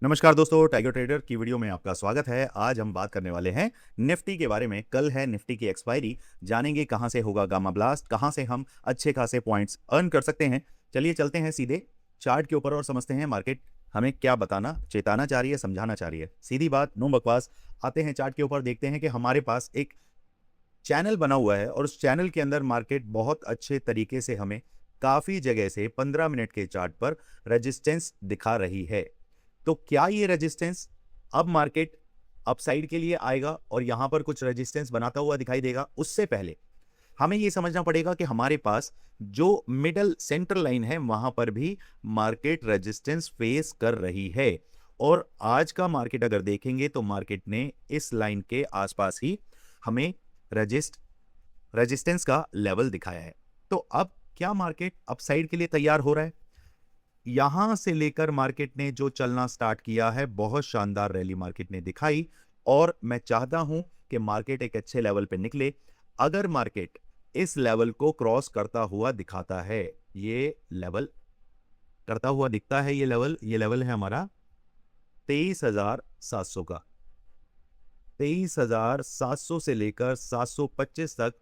नमस्कार दोस्तों, tiger trader की वीडियो में आपका स्वागत है। आज हम बात करने वाले हैं निफ्टी के बारे में। कल है निफ्टी की एक्सपायरी, जानेंगे कहां से होगा गामा ब्लास्ट, कहां से हम अच्छे खासे पॉइंट्स अर्न कर सकते हैं। चलिए चलते हैं सीधे चार्ट के ऊपर और समझते हैं मार्केट हमें क्या बताना, चेताना चाह रही है, समझाना चाह रही है। सीधी बात, नो बकवास। आते हैं चार्ट के ऊपर, देखते हैं कि हमारे पास एक चैनल बना हुआ है और उस चैनल के अंदर मार्केट बहुत अच्छे तरीके से हमें काफी जगह से 15 मिनट के चार्ट पर रेजिस्टेंस दिखा रही है। तो क्या ये रेजिस्टेंस अब मार्केट अपसाइड के लिए आएगा और यहां पर कुछ रेजिस्टेंस बनाता हुआ दिखाई देगा? उससे पहले हमें यह समझना पड़ेगा कि हमारे पास जो मिडल सेंट्रल लाइन है वहां पर भी मार्केट रेजिस्टेंस फेस कर रही है। और आज का मार्केट अगर देखेंगे तो मार्केट ने इस लाइन के आसपास ही हमें रेजिस्टेंस का लेवल दिखाया है। तो अब क्या मार्केट अपसाइड के लिए तैयार हो रहा है? यहां से लेकर मार्केट ने जो चलना स्टार्ट किया है, बहुत शानदार रैली मार्केट ने दिखाई और मैं चाहता हूं कि मार्केट एक अच्छे लेवल पे निकले। अगर मार्केट इस लेवल को क्रॉस करता हुआ दिखाता है, ये लेवल करता हुआ दिखता है, ये लेवल है हमारा 23,700 का। 23,700 से लेकर 725 तक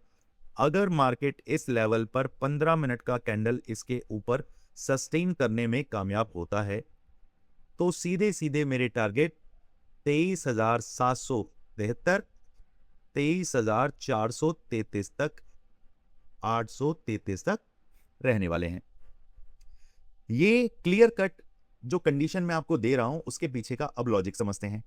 अगर मार्केट इस लेवल पर 15 मिनट का कैंडल इसके ऊपर सस्टेन करने में कामयाब होता है तो सीधे सीधे मेरे टारगेट 23,773, 23,433 तक, 833 तक रहने वाले हैं। ये क्लियर कट जो कंडीशन मैं आपको दे रहा हूं उसके पीछे का अब लॉजिक समझते हैं।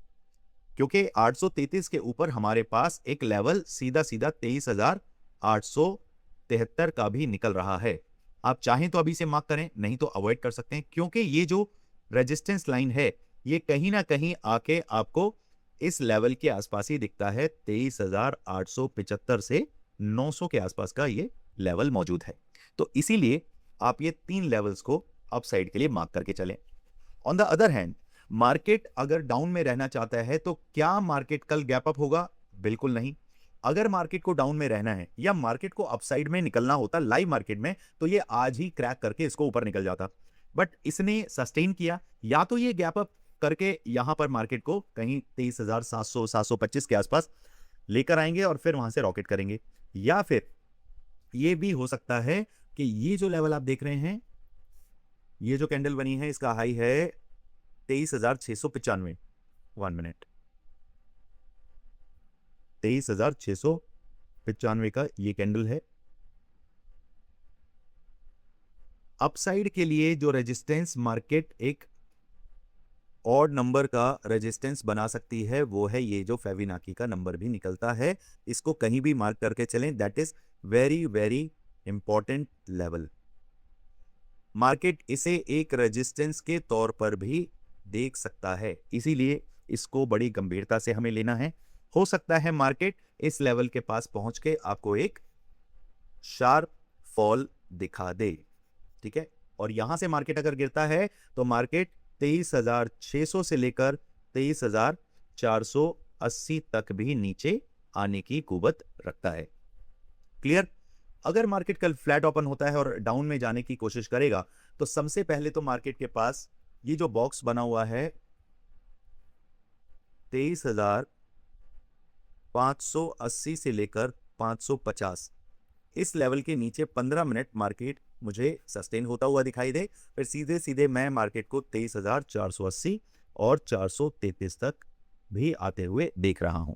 क्योंकि 833 के ऊपर हमारे पास एक लेवल सीधा सीधा 23,873 का भी निकल रहा है। आप चाहें तो अभी से मार्क करें, नहीं तो अवॉइड कर सकते हैं, क्योंकि ये जो रेजिस्टेंस लाइन है ये कहीं ना कहीं आके आपको इस लेवल के आसपास ही दिखता है। 23,875 से 900 के आसपास का ये लेवल मौजूद है। तो इसीलिए आप ये तीन लेवल्स को अपसाइड के लिए मार्क करके चलें। On the other hand, market अगर डाउन में रहना चाहता है तो क्या मार्केट कल गैप अप होगा? बिल्कुल नहीं। अगर मार्केट को डाउन में रहना है या मार्केट को अपसाइड में निकलना होता लाइव मार्केट में, तो ये आज ही क्रैक करके इसको ऊपर निकल जाता। बट इसने सस्टेन किया, या तो ये गैप अप करके यहां पर मार्केट को कहीं 23,700 725 के आसपास लेकर आएंगे और फिर वहां से रॉकेट करेंगे, या फिर ये भी हो सकता है कि ये जो लेवल आप देख रहे हैं, ये जो कैंडल बनी है इसका हाई है 23,695। 1 मिनट, 23,695 का ये कैंडल है। अपसाइड के लिए जो रेजिस्टेंस मार्केट एक ऑड नंबर का रेजिस्टेंस बना सकती है वो है ये जो फेबिनाकी का नंबर भी निकलता है। इसको कहीं भी मार्क करके चलें, that is very very important level. Market इसे एक रेजिस्टेंस के तौर पर भी देख सकता है, इसीलिए इसको बड़ी गंभीरता से हमें लेना है। हो सकता है मार्केट इस लेवल के पास पहुंच के आपको एक शार्प फॉल दिखा दे, ठीक है। और यहां से मार्केट अगर गिरता है तो मार्केट 23,600 से लेकर 23,480 तक भी नीचे आने की कुवत रखता है। क्लियर? अगर मार्केट कल फ्लैट ओपन होता है और डाउन में जाने की कोशिश करेगा तो सबसे पहले तो मार्केट के पास ये जो बॉक्स बना हुआ है 23,580 से लेकर 550, इस लेवल के नीचे 15 मिनट मार्केट मुझे सस्टेन होता हुआ दिखाई दे, फिर सीधे सीधे मैं मार्केट को 23,480 और 433 तक भी आते हुए देख रहा हूं।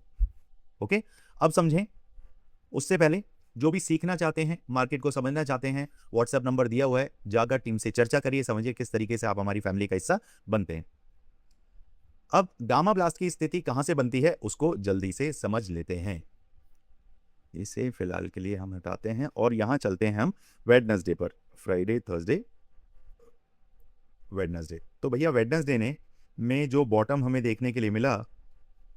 ओके, अब समझें। उससे पहले जो भी सीखना चाहते हैं, मार्केट को समझना चाहते हैं, व्हाट्सएप नंबर दिया हुआ है, जाकर टीम से चर्चा करिए, समझिए किस तरीके से आप हमारी फैमिली का हिस्सा बनते हैं। अब गामा ब्लास्ट की स्थिति कहां से बनती है उसको जल्दी से समझ लेते हैं। इसे फिलहाल के लिए हम हटाते हैं और यहां चलते हैं हम वेडनेसडे पर। Friday, Thursday, Wednesday. तो भैया वेडनेसडे ने में जो बॉटम हमें देखने के लिए मिला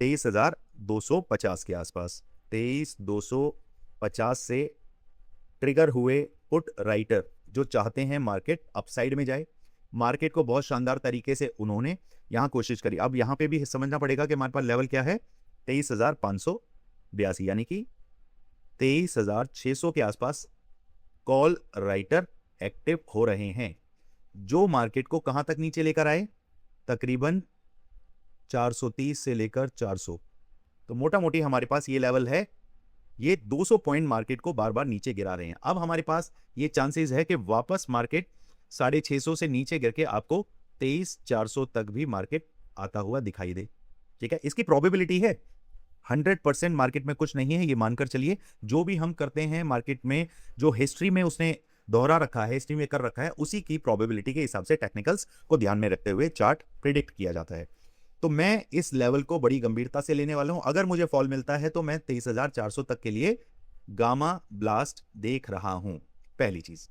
23,250 के आसपास, 23,250 से ट्रिगर हुए पुट राइटर जो चाहते हैं मार्केट अपसाइड में जाए। मार्केट को बहुत शानदार तरीके से उन्होंने यहां कोशिश करी। अब यहां पे भी समझना पड़ेगा कि हमारे पास लेवल क्या है, 23,582, यानी कि 23,600 के आसपास कॉल राइटर एक्टिव हो रहे हैं, जो मार्केट को कहां तक नीचे लेकर आए, तकरीबन 430 से लेकर 400, तो मोटा मोटी हमारे पास ये लेवल है। ये 200 पॉइंट मार्केट को बार बार नीचे गिरा रहे हैं। अब हमारे पास ये चांसेस है कि वापस मार्केट 650 से नीचे गिर के आपको 23,400 तक भी मार्केट आता हुआ दिखाई दे। ठीक है, इसकी प्रोबेबिलिटी है, 100% मार्केट में कुछ नहीं है, ये मानकर चलिए। जो भी हम करते हैं मार्केट में, जो हिस्ट्री में उसने दोहरा रखा है, हिस्ट्री में कर रखा है, उसी की प्रोबेबिलिटी के हिसाब से टेक्निकल्स को ध्यान में रखते हुए चार्ट प्रिडिक्ट किया जाता है। तो मैं इस लेवल को बड़ी गंभीरता से लेने वाला हूं। अगर मुझे फॉल मिलता है तो मैं 23,400 तक के लिए गामा ब्लास्ट देख रहा हूं, पहली चीज।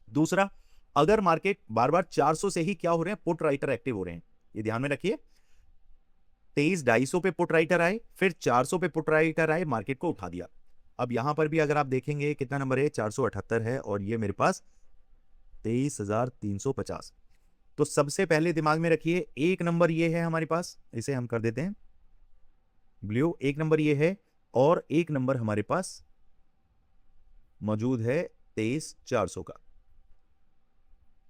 दूसरा, अगर मार्केट बार बार 400 से ही क्या हो रहे हैं, पुट राइटर एक्टिव हो रहे हैं, ये ध्यान में रखिए। 23,250 पे पुट राइटर आए, फिर 400 पे पुट राइटर आए, मार्केट को उठा दिया। अब यहां पर भी अगर आप देखेंगे कितना नंबर है, 478 है, और ये मेरे पास 23,350। तो सबसे पहले दिमाग में रखिए, एक नंबर ये है हमारे पास, इसे हम कर देते हैं ब्लू। एक नंबर ये है, और एक नंबर हमारे पास मौजूद है 23,400 का।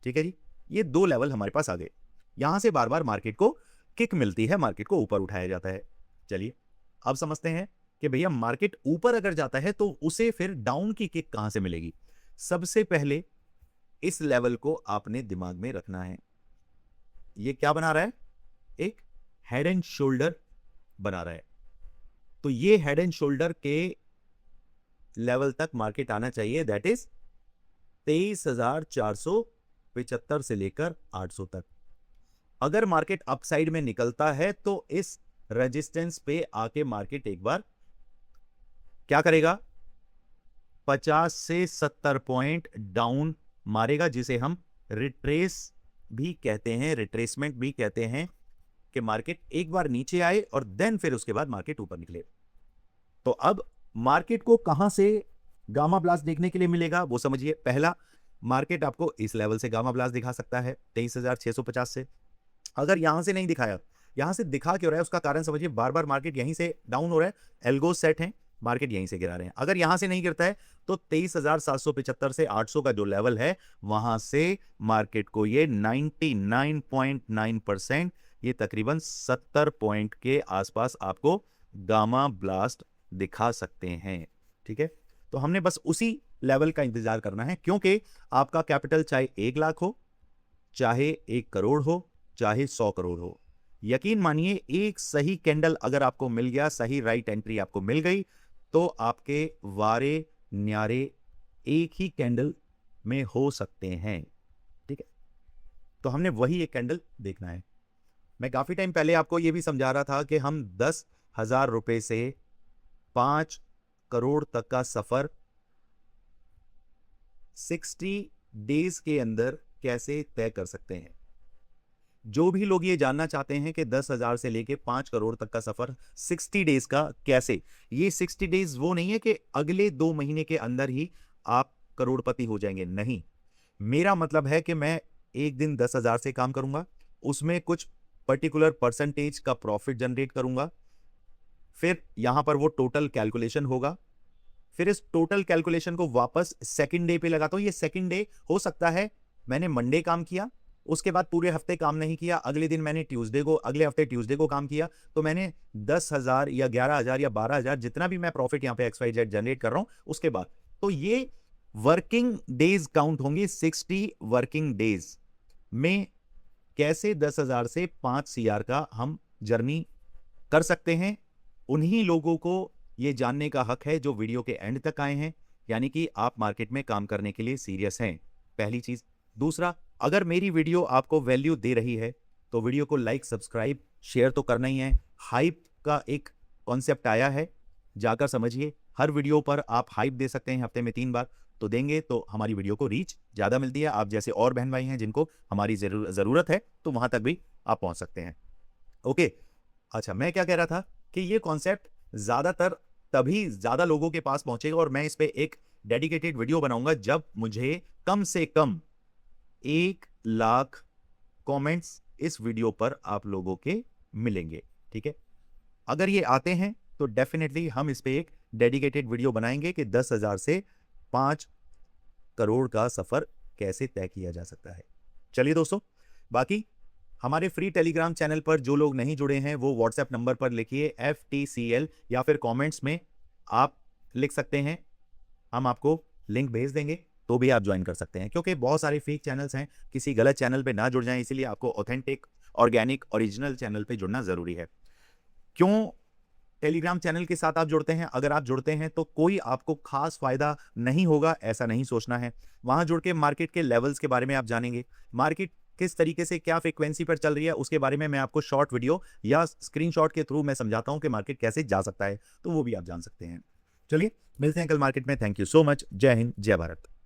ठीक है जी, ये दो लेवल हमारे पास आ गए। यहां से बार बार मार्केट को किक मिलती है, मार्केट को ऊपर उठाया जाता है। चलिए अब समझते हैं कि भैया मार्केट ऊपर अगर जाता है तो उसे फिर डाउन की किक कहां से मिलेगी। सबसे पहले इस लेवल को आपने दिमाग में रखना है। ये क्या बना रहा है, एक हेड एंड शोल्डर बना रहा है। तो ये हेड एंड शोल्डर के लेवल तक मार्केट आना चाहिए, दैट इज 23,475 से लेकर 800 तक। अगर मार्केट अपसाइड में निकलता है तो इस रेजिस्टेंस पे आके मार्केट एक बार क्या करेगा, 50 से 70 पॉइंट डाउन मारेगा, जिसे हम रिट्रेस भी कहते हैं, रिट्रेसमेंट भी कहते हैं, कि मार्केट एक बार नीचे आए और देन फिर उसके बाद मार्केट ऊपर निकले। तो अब मार्केट को कहां से गामा ब्लास्ट देखने के लिए मिलेगा वो समझिए। पहला, मार्केट आपको इस लेवल से गामा ब्लास्ट दिखा सकता है 23,650 से। अगर यहां से नहीं दिखाया, यहां से दिखा क्यों रहा है उसका कारण समझिए। बार बार मार्केट यहीं से डाउन हो रहा है, एल्गो सेट है, मार्केट यहीं से गिरा रहे हैं। अगर यहां से नहीं गिरता है तो 23,775 से 800 का जो लेवल है वहां से मार्केट को ये 99.9%, ये तकरीबन 70 पॉइंट के आसपास आपको गामा ब्लास्ट दिखा सकते हैं। ठीक है, तो हमने बस उसी लेवल का इंतजार करना है, क्योंकि आपका कैपिटल चाहे 1 लाख हो, चाहे 1 करोड़ हो, चाहे 100 करोड़ हो, यकीन मानिए एक सही कैंडल अगर आपको मिल गया, सही राइट एंट्री आपको मिल गई, तो आपके वारे न्यारे एक ही कैंडल में हो सकते हैं। ठीक है, तो हमने वही एक कैंडल देखना है। मैं काफी टाइम पहले आपको यह भी समझा रहा था कि हम 10,000 रुपए से 5 करोड़ तक का सफर 60 डेज के अंदर कैसे तय कर सकते हैं। जो भी लोग ये जानना चाहते हैं कि 10,000 से लेके 5 करोड़ तक का सफर 60 डेज का कैसे, ये 60 डेज वो नहीं है कि अगले 2 महीने के अंदर ही आप करोड़पति हो जाएंगे, नहीं। मेरा मतलब है कि मैं एक दिन 10,000 से काम करूंगा, उसमें कुछ पर्टिकुलर परसेंटेज का प्रॉफिट जनरेट करूंगा, फिर यहां पर वो टोटल कैलकुलेशन होगा, फिर इस टोटल कैलकुलेशन को वापस सेकंड डे पे लगाता हूं। ये सेकंड डे हो सकता है मैंने मंडे काम किया, उसके बाद पूरे हफ्ते काम नहीं किया, अगले दिन मैंने ट्यूसडे को, अगले हफ्ते ट्यूसडे को काम किया, तो मैंने 10,000 या 11,000 या 12,000 जितना भी मैं प्रॉफिट यहां पे XYZ जनरेट कर रहा हूं उसके बाद, तो ये वर्किंग डेज काउंट होंगे। 60 वर्किंग डेज में कैसे 10,000 से 5 CR का हम जर्नी कर सकते हैं, उन्हीं लोगों को ये जानने का हक है जो वीडियो के एंड तक आए हैं, यानी कि आप मार्केट में काम करने के लिए सीरियस हैं, पहली चीज। दूसरा, अगर मेरी वीडियो आपको वैल्यू दे रही है तो वीडियो को लाइक, सब्सक्राइब, शेयर तो करना ही है। हाइप का एक कॉन्सेप्ट आया है, जाकर समझिए। हर वीडियो पर आप हाइप दे सकते हैं, हफ्ते में 3 बार तो देंगे तो हमारी वीडियो को रीच ज्यादा मिलती है। आप जैसे और बहन भाई हैं जिनको हमारी जरूरत है तो वहां तक भी आप पहुंच सकते हैं। ओके, अच्छा, मैं क्या कह रहा था कि ये कॉन्सेप्ट ज्यादातर तभी ज्यादा लोगों के पास पहुंचेगा और मैं इस पे एक डेडिकेटेड वीडियो बनाऊंगा जब मुझे कम से कम 1 लाख कमेंट्स इस वीडियो पर आप लोगों के मिलेंगे। ठीक है, अगर ये आते हैं तो डेफिनेटली हम इस पे एक डेडिकेटेड वीडियो बनाएंगे कि 10,000 से 5 करोड़ का सफर कैसे तय किया जा सकता है। चलिए दोस्तों, बाकी हमारे फ्री टेलीग्राम चैनल पर जो लोग नहीं जुड़े हैं वो व्हाट्सएप नंबर पर लिखिए FTCL या फिर कमेंट्स में आप लिख सकते हैं, हम आपको लिंक भेज देंगे, तो भी आप ज्वाइन कर सकते हैं। क्योंकि बहुत सारे फेक चैनल्स हैं, किसी गलत चैनल पे ना जुड़ जाएं, इसीलिए आपको ऑथेंटिक, ऑर्गेनिक, ओरिजिनल चैनल पे जुड़ना जरूरी है। क्यों टेलीग्राम चैनल के साथ आप जुड़ते हैं? अगर आप जुड़ते हैं तो कोई आपको खास फायदा नहीं होगा, ऐसा नहीं सोचना है। वहां जुड़ के मार्केट के लेवल्स के बारे में आप जानेंगे, मार्केट किस तरीके से क्या फ्रीक्वेंसी पर चल रही है उसके बारे में मैं आपको शॉर्ट वीडियो या स्क्रीनशॉट के थ्रू मैं समझाता हूं कि मार्केट कैसे जा सकता है, तो वो भी आप जान सकते हैं। चलिए मिलते हैं कल मार्केट में। Thank you so much. जय हिंद, जय भारत।